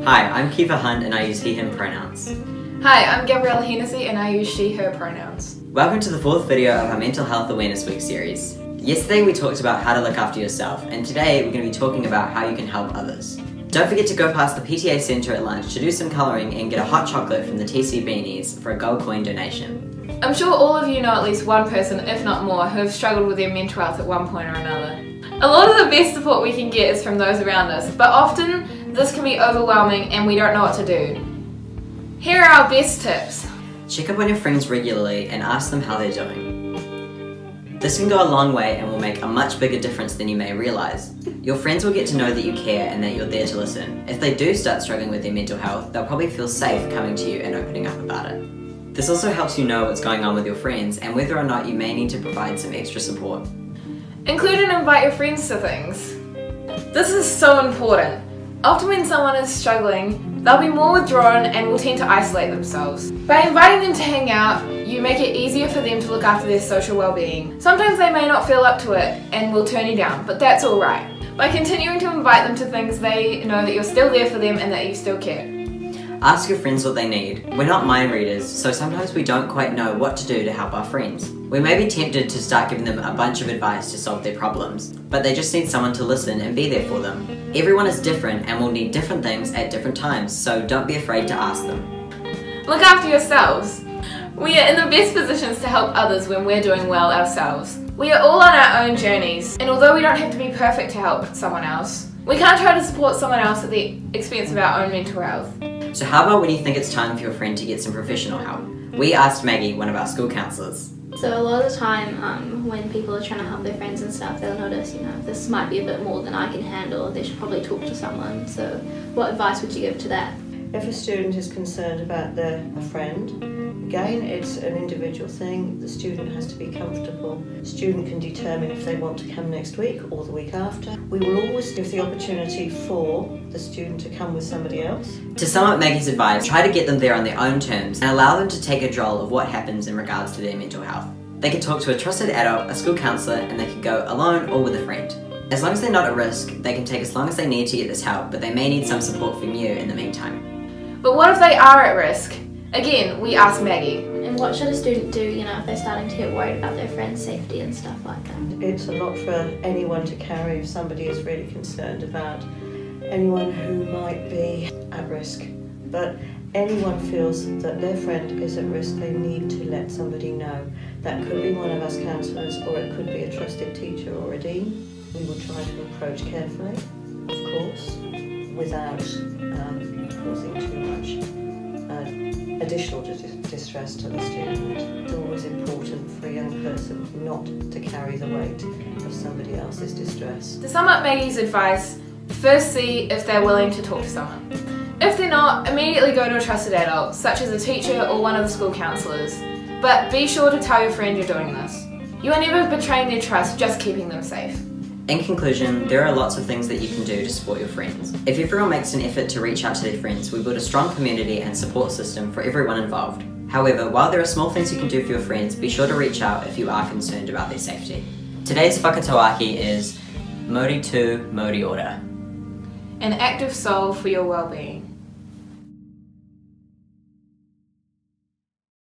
Hi, I'm Kiva Hunt and I use he, him pronouns. Hi, I'm Gabriella Hennessy and I use she, her pronouns. Welcome to the fourth video of our Mental Health Awareness Week series. Yesterday we talked about how to look after yourself, and today we're going to be talking about how you can help others. Don't forget to go past the PTA Centre at lunch to do some colouring and get a hot chocolate from the TC Beanies for a gold coin donation. I'm sure all of you know at least one person, if not more, who have struggled with their mental health at one point or another. A lot of the best support we can get is from those around us, but often this can be overwhelming and we don't know what to do. Here are our best tips. Check up on your friends regularly and ask them how they're doing. This can go a long way and will make a much bigger difference than you may realise. Your friends will get to know that you care and that you're there to listen. If they do start struggling with their mental health, they'll probably feel safe coming to you and opening up about it. This also helps you know what's going on with your friends and whether or not you may need to provide some extra support. Include and invite your friends to things. This is so important. Often when someone is struggling, they'll be more withdrawn and will tend to isolate themselves. By inviting them to hang out, you make it easier for them to look after their social well-being. Sometimes they may not feel up to it and will turn you down, but that's alright. By continuing to invite them to things, they know that you're still there for them and that you still care. Ask your friends what they need. We're not mind readers, so sometimes we don't quite know what to do to help our friends. We may be tempted to start giving them a bunch of advice to solve their problems, but they just need someone to listen and be there for them. Everyone is different and will need different things at different times, so don't be afraid to ask them. Look after yourselves. We are in the best positions to help others when we're doing well ourselves. We are all on our own journeys, and although we don't have to be perfect to help someone else, we can't try to support someone else at the expense of our own mental health. So how about when you think it's time for your friend to get some professional help? We asked Maggie, one of our school counsellors. So a lot of the time when people are trying to help their friends and stuff, they'll notice, this might be a bit more than I can handle, they should probably talk to someone. So what advice would you give to that? If a student is concerned about a friend, again, it's an individual thing. The student has to be comfortable. The student can determine if they want to come next week or the week after. We will always give the opportunity for the student to come with somebody else. To sum up Maggie's advice, try to get them there on their own terms and allow them to take control of what happens in regards to their mental health. They can talk to a trusted adult, a school counsellor, and they can go alone or with a friend. As long as they're not at risk, they can take as long as they need to get this help, but they may need some support from you in the meantime. But what if they are at risk? Again, we ask Maggie. And what should a student do, if they're starting to get worried about their friends' safety and stuff like that? It's a lot for anyone to carry if somebody is really concerned about anyone who might be at risk. But anyone feels that their friend is at risk, they need to let somebody know. That could be one of us counsellors, or it could be a trusted teacher or a dean. We will try to approach carefully, of course, without causing too much additional distress to the student. It's always important for a young person not to carry the weight of somebody else's distress. To sum up Maggie's advice, first see if they're willing to talk to someone. If they're not, immediately go to a trusted adult, such as a teacher or one of the school counsellors. But be sure to tell your friend you're doing this. You are never betraying their trust, just keeping them safe. In conclusion, there are lots of things that you can do to support your friends. If everyone makes an effort to reach out to their friends, we build a strong community and support system for everyone involved. However, while there are small things you can do for your friends, be sure to reach out if you are concerned about their safety. Today's whakatauaki is Mori tu, Mori ora. An active soul for your well-being.